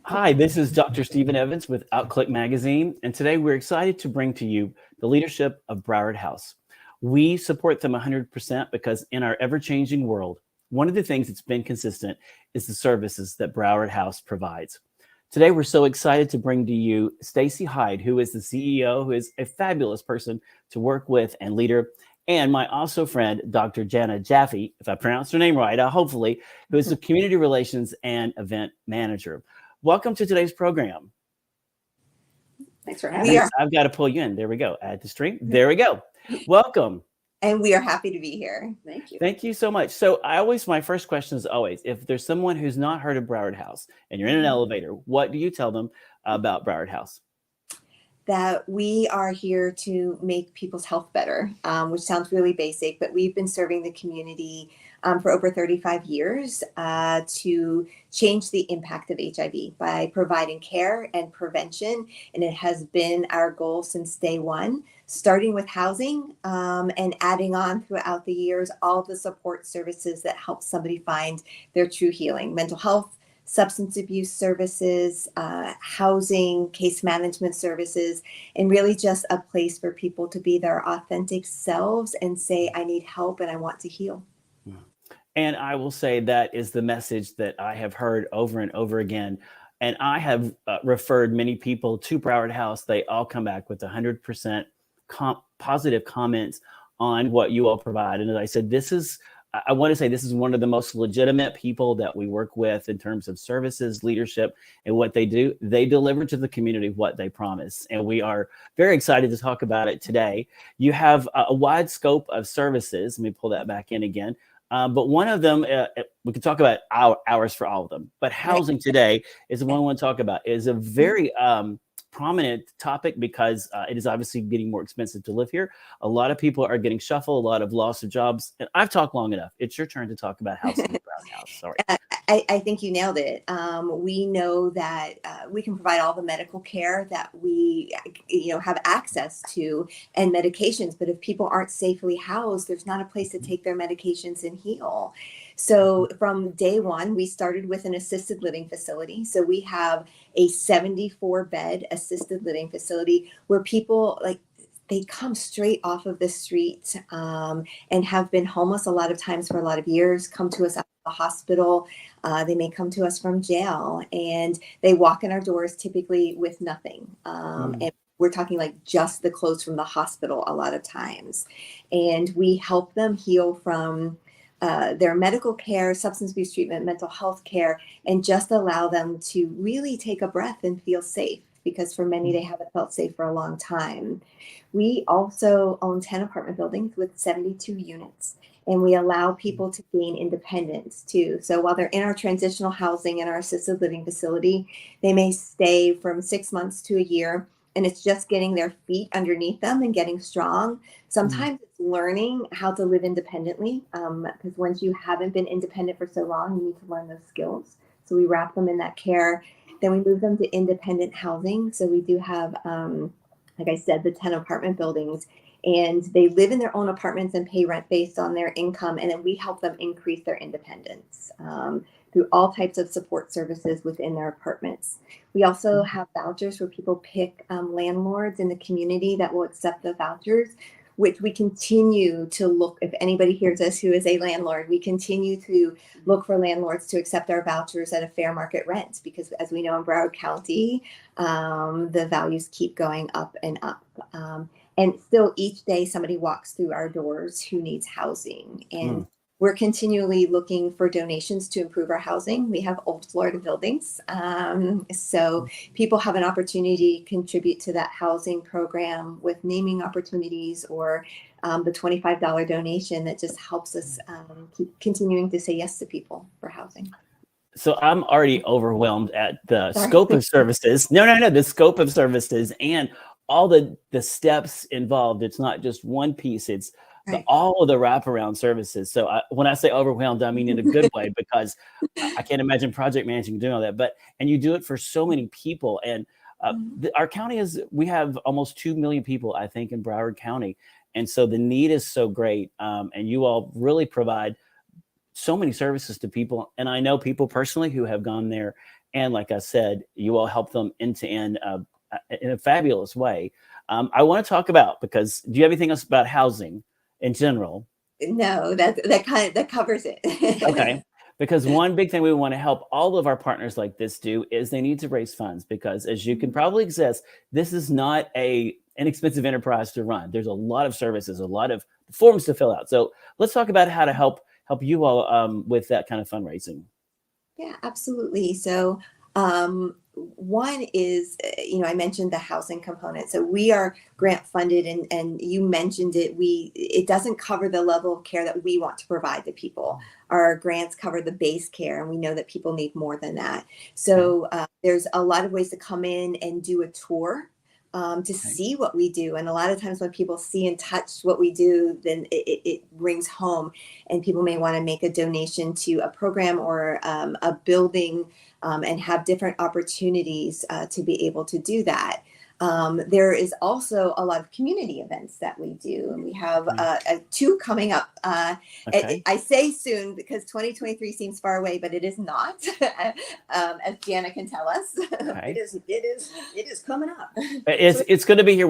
Hi, this is Dr. Stephen Evans with Outclick Magazine, and today we're excited to bring to you the leadership of Broward House. We support them 100% because in our ever-changing world, one of the things that's been consistent is the services that Broward House provides. Today, we're so excited to bring to you Stacy Hyde, who is the CEO, who is a fabulous person to work with and leader, and my also friend, Dr. Janna Jaffe, if I pronounced her name right, hopefully, who is the Community Relations and Event Manager. Welcome to today's program. Thanks for having me. I've got to pull you in. There we go. Add to stream. There we go. Welcome. And we are happy to be here. Thank you. Thank you so much. So my first question is always, if there's someone who's not heard of Broward House and you're in an elevator, what do you tell them about Broward House? That we are here to make people's health better, which sounds really basic, but we've been serving the community for over 35 years to change the impact of HIV by providing care and prevention. And it has been our goal since day one, starting with housing and adding on throughout the years, all the support services that help somebody find their true healing: mental health, substance abuse services, housing, case management services, and really just a place for people to be their authentic selves and say, I need help and I want to heal. And I will say that is the message that I have heard over and over again. And I have referred many people to Broward House. They all come back with 100% positive comments on what you all provide. And as I said, I want to say this is one of the most legitimate people that we work with in terms of services, leadership, and what they do. They deliver to the community what they promise. And we are very excited to talk about it today. You have a wide scope of services. Let me pull that back in again. But one of them, we could talk about hours for all of them, but housing today is the one I want to talk about. It is a very prominent topic because it is obviously getting more expensive to live here. A lot of people are getting shuffled, a lot of loss of jobs. And I've talked long enough. It's your turn to talk about housing at Broward House. Sorry. I think you nailed it. We know that we can provide all the medical care that we have access to and medications, but if people aren't safely housed, there's not a place to take their medications and heal. So from day one, we started with an assisted living facility. So we have a 74-bed assisted living facility where people they come straight off of the street and have been homeless a lot of times for a lot of years, come to us out of the hospital. They may come to us from jail, and they walk in our doors typically with nothing. And we're talking like just the clothes from the hospital a lot of times. And we help them heal from their medical care, substance abuse treatment, mental health care, and just allow them to really take a breath and feel safe, because for many, they haven't felt safe for a long time. We also own 10 apartment buildings with 72 units, and we allow people to gain independence too. So while they're in our transitional housing in our assisted living facility, they may stay from 6 months to a year, and it's just getting their feet underneath them and getting strong. Sometimes it's learning how to live independently, because once you haven't been independent for so long, you need to learn those skills. So we wrap them in that care. Then we move them to independent housing. So we do have, like I said, the 10 apartment buildings, and they live in their own apartments and pay rent based on their income. And then we help them increase their independence through all types of support services within their apartments. We also have vouchers where people pick landlords in the community that will accept the vouchers, which we continue to look, if anybody hears us who is a landlord, we continue to look for landlords to accept our vouchers at a fair market rent, because as we know in Broward County, the values keep going up and up. And still each day somebody walks through our doors who needs housing. And we're continually looking for donations to improve our housing. We have old Florida buildings. So people have an opportunity to contribute to that housing program with naming opportunities or the $25 donation that just helps us keep continuing to say yes to people for housing. So I'm already overwhelmed at the scope of services. No, the scope of services and all the steps involved. It's not just one piece. It's all of the wraparound services. So when I say overwhelmed, I mean in a good way, because I can't imagine project managing doing all that. And you do it for so many people. And our county we have almost 2 million people, I think, in Broward County. And so the need is so great. And you all really provide so many services to people. And I know people personally who have gone there. And like I said, you all help them end to end in a fabulous way. I want to talk about, because do you have anything else about housing in general? No, that covers it. Okay. Because one big thing we want to help all of our partners like this do is they need to raise funds, because as you can probably guess, this is not a inexpensive enterprise to run. There's a lot of services, a lot of forms to fill out. So let's talk about how to help you all with that kind of fundraising. Yeah, absolutely. So one is, I mentioned the housing component. So we are grant funded, and you mentioned it. It doesn't cover the level of care that we want to provide to people. Our grants cover the base care, and we know that people need more than that. So there's a lot of ways to come in and do a tour to see what we do. And a lot of times when people see and touch what we do, then it rings home, and people may want to make a donation to a program or a building, and have different opportunities to be able to do that. There is also a lot of community events that we do, and we have two coming up. I say soon because 2023 seems far away, but it is not, as Janna can tell us. It is coming up. It's going to be here.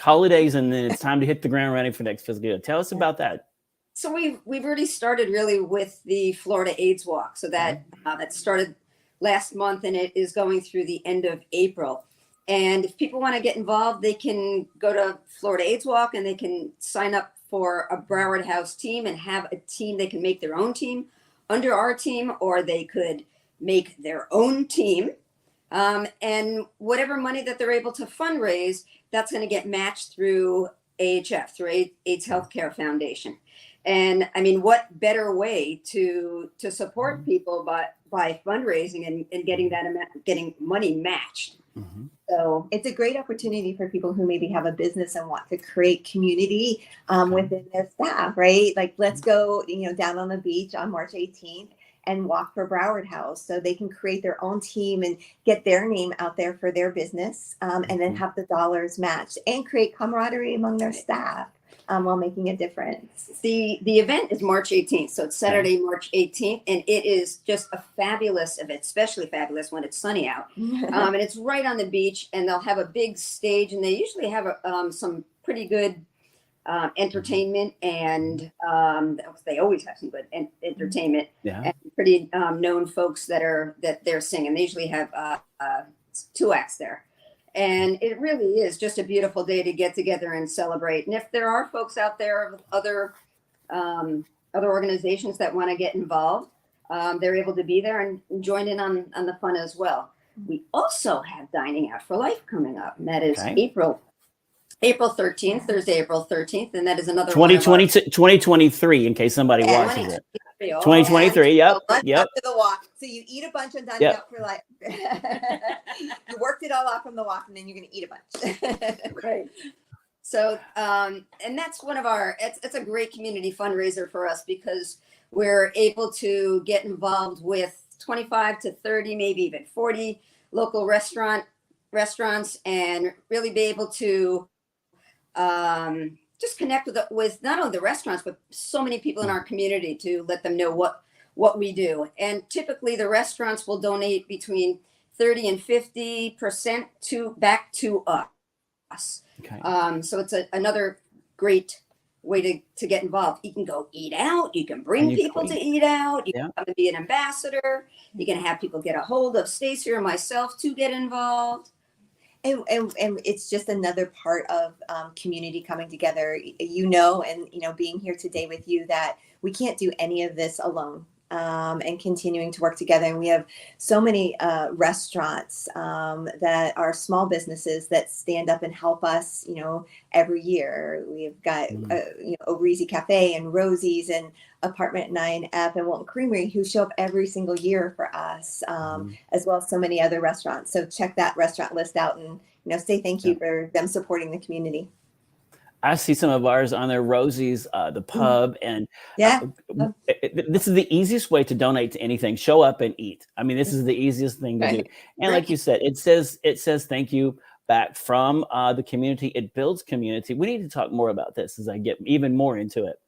Holidays, and then it's time to hit the ground running for next fiscal year. Tell us about that. So we've already started really with the Florida AIDS Walk. So that started last month, and it is going through the end of April. And if people want to get involved, they can go to Florida AIDS Walk, and they can sign up for a Broward House team and have a team. They can make their own team under our team, or they could make their own team. And whatever money that they're able to fundraise, that's going to get matched through AHF, through AIDS Healthcare Foundation. And I mean, what better way to support people by fundraising and getting money matched? Mm-hmm. So it's a great opportunity for people who maybe have a business and want to create community within their staff, right? Like, let's go, down on the beach on March 18th and walk for Broward House, so they can create their own team and get their name out there for their business, and then have the dollars matched and create camaraderie among their staff while making a difference. The event is March 18th, so it's Saturday, March 18th, and it is just a fabulous event, especially fabulous when it's sunny out. And it's right on the beach, and they'll have a big stage, and they usually have some pretty good entertainment, and they always have some good entertainment, and pretty known folks that they're singing. They usually have 2 acts there. And it really is just a beautiful day to get together and celebrate. And if there are folks out there of other organizations that want to get involved, they're able to be there and join in on the fun as well. We also have Dining Out for Life coming up, and that is April 13th, Thursday, April 13th, and that is another 2023, in case somebody watches it. 2023, yep. Up to the walk. So you eat a bunch on Dining Out for Life. You worked it all off from the walk, and then you're going to eat a bunch. Right. So, and that's one of it's a great community fundraiser for us, because we're able to get involved with 25 to 30, maybe even 40 local restaurants, and really be able to just connect with not only the restaurants, but so many people in our community, to let them know what we do. And typically the restaurants will donate between 30 and 50% back to us. So it's another great way to get involved. You can go eat out. You can bring people to eat out. You can come and be an ambassador. You can have people get a hold of Stacy or myself to get involved. And it's just another part of community coming together, and being here today with you, that we can't do any of this alone, and continuing to work together. And we have so many restaurants that are small businesses that stand up and help us, every year. We've got O'Reezy Cafe and Rosie's and Apartment 9F and Wilton Creamery, who show up every single year for us, as well as so many other restaurants. So check that restaurant list out, and say thank you for them supporting the community. I see some of ours on there, Rosie's, the pub, and this is the easiest way to donate to anything. Show up and eat. I mean, this is the easiest thing to do. And like you said, it says thank you back from the community. It builds community. We need to talk more about this as I get even more into it.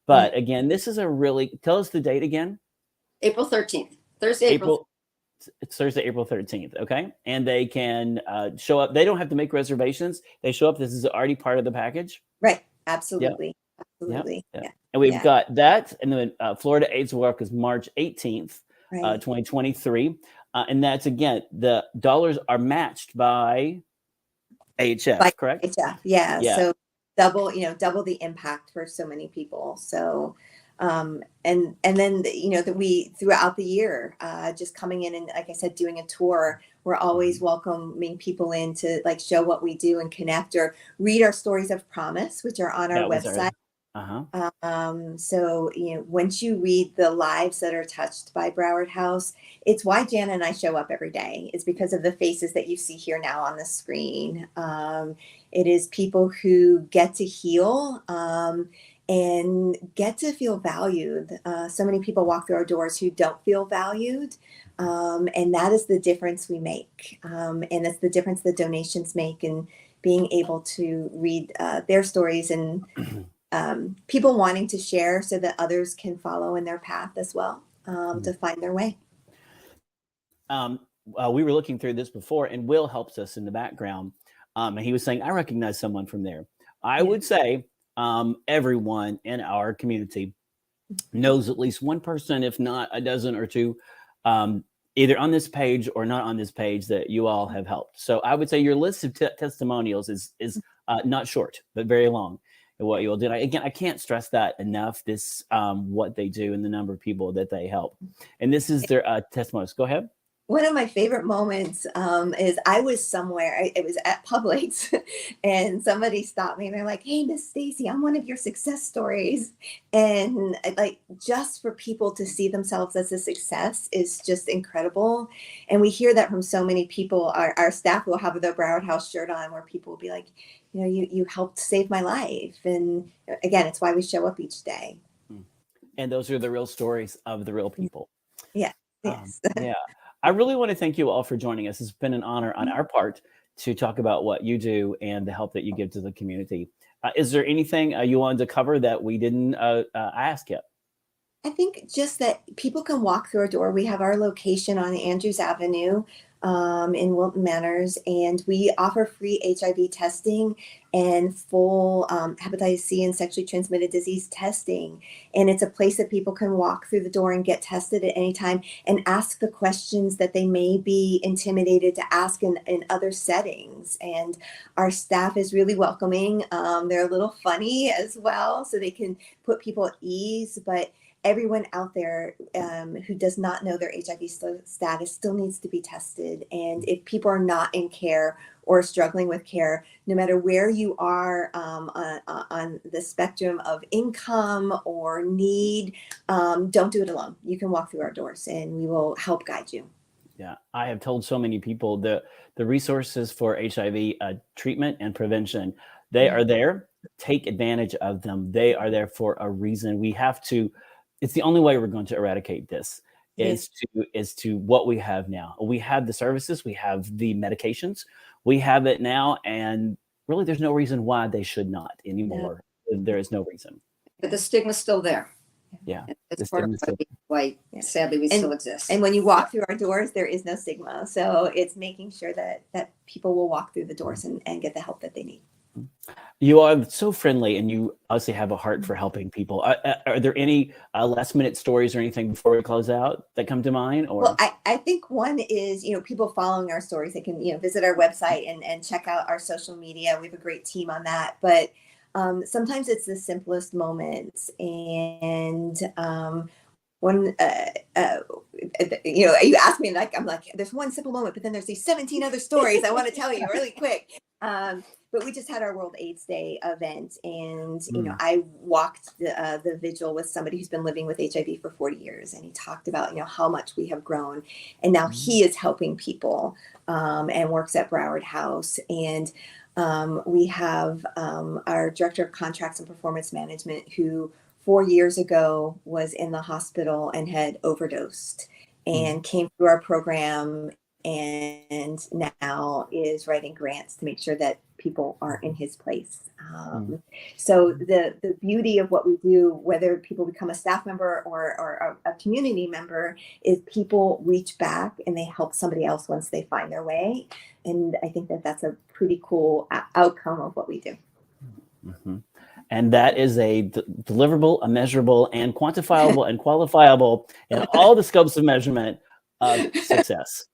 But again, this is a really, tell us the date again. April 13th, Thursday, April. It's Thursday, April 13th. Okay. And they can show up. They don't have to make reservations. They show up. This is already part of the package. Right. Absolutely. Yep. Absolutely. Yep. Yeah. And we've got that. And then Florida AIDS Walk is March 18th, Right. 2023. And that's, again, the dollars are matched by AHF, correct? AHF. Yeah. Yeah. So double the impact for so many people. So, and then, that we, throughout the year, just coming in and, like I said, doing a tour, we're always welcoming people in to like show what we do and connect or read our stories of promise, which are on our website. So, once you read the lives that are touched by Broward House, it's why Janna and I show up every day. It's because of the faces that you see here now on the screen. It is people who get to heal, and get to feel valued. So many people walk through our doors who don't feel valued. And that is the difference we make. And it's the difference the donations make, and being able to read their stories and people wanting to share so that others can follow in their path as well, to find their way. We were looking through this before, and Will helps us in the background. And he was saying, I recognize someone from there. I would say everyone in our community knows at least one person, if not a dozen or two, either on this page or not on this page, that you all have helped. So I would say your list of testimonials is not short, but very long. What you'll do. Again, I can't stress that enough, this what they do and the number of people that they help. And this is their testimonials. Go ahead. One of my favorite moments is I was somewhere, it was at Publix, and somebody stopped me and they're like, hey, Miss Stacy, I'm one of your success stories. And like, just for people to see themselves as a success is just incredible. And we hear that from so many people. Our staff will have their Broward House shirt on where people will be like, you helped save my life. And again, it's why we show up each day. And those are the real stories of the real people. Yeah. Yes. Yeah. I really want to thank you all for joining us. It's been an honor on our part to talk about what you do and the help that you give to the community. Is there anything you wanted to cover that we didn't ask yet? I think just that people can walk through our door. We have our location on Andrews Avenue in Wilton Manors, and we offer free HIV testing and full hepatitis C and sexually transmitted disease testing. And it's a place that people can walk through the door and get tested at any time and ask the questions that they may be intimidated to ask in other settings. And our staff is really welcoming. They're a little funny as well, so they can put people at ease, but everyone out there who does not know their HIV status still needs to be tested. And if people are not in care or struggling with care, no matter where you are on the spectrum of income or need, don't do it alone. You can walk through our doors and we will help guide you. Yeah, I have told so many people the resources for HIV treatment and prevention, they are there. Take advantage of them. They are there for a reason. We have to. It's the only way we're going to eradicate this is to what we have now. We have the services, we have the medications, we have it now, and really there's no reason why they should not anymore. No. There is no reason. But the stigma's still there. Yeah. It's part of why sadly we still exist. And when you walk through our doors, there is no stigma. So it's making sure that people will walk through the doors and get the help that they need. You are so friendly, and you obviously have a heart for helping people. Are there any last minute stories or anything before we close out that come to mind? Or well, I think one is, people following our stories. They can, visit our website and check out our social media. We have a great team on that. But sometimes it's the simplest moments. And when you ask me, and I'm like, there's one simple moment, but then there's these 17 other stories I want to tell you really quick. But we just had our World AIDS Day event, and I walked the vigil with somebody who's been living with HIV for 40 years, and he talked about how much we have grown, and now he is helping people and works at Broward House. And we have our director of contracts and performance management, who 4 years ago was in the hospital and had overdosed and came through our program and now is writing grants to make sure that people aren't in his place. So the beauty of what we do, whether people become a staff member or a community member, is people reach back and they help somebody else once they find their way. And I think that that's a pretty cool outcome of what we do. And that is a deliverable, a measurable, and quantifiable and qualifiable in all the scopes of measurement of success.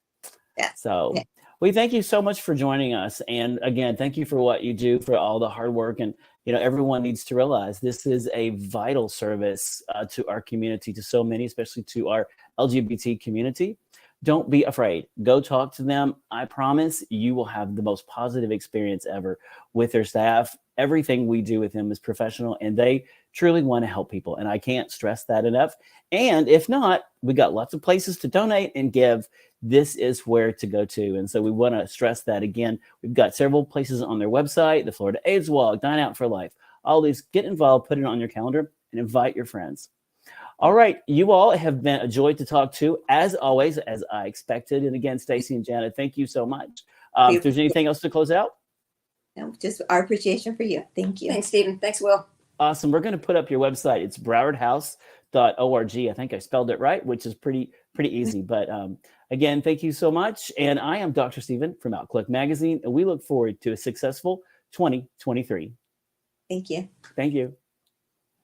So we thank you so much for joining us. And again, thank you for what you do, for all the hard work. And, you know, everyone needs to realize this is a vital service to our community, to so many, especially to our LGBT community. Don't be afraid. Go talk to them. I promise you will have the most positive experience ever with their staff. Everything we do with them is professional, and they truly want to help people. And I can't stress that enough. And if not, we got lots of places to donate and give. This is where to go to. And so we want to stress that again. We've got several places on their website, the Florida AIDS Walk, Dine Out for Life, all these. Get involved, put it on your calendar, and invite your friends. All right, you all have been a joy to talk to, as always, as I expected. And again, Stacy and Janna, thank you so much. If there's anything else to close out? No, just our appreciation for you. Thank you. Thanks, Stephen. Thanks, Will. Awesome. We're going to put up your website. It's browardhouse.org. I think I spelled it right, which is pretty easy. But again, thank you so much. And I am Dr. Stephen from Outlook Magazine, and we look forward to a successful 2023. Thank you. Thank you.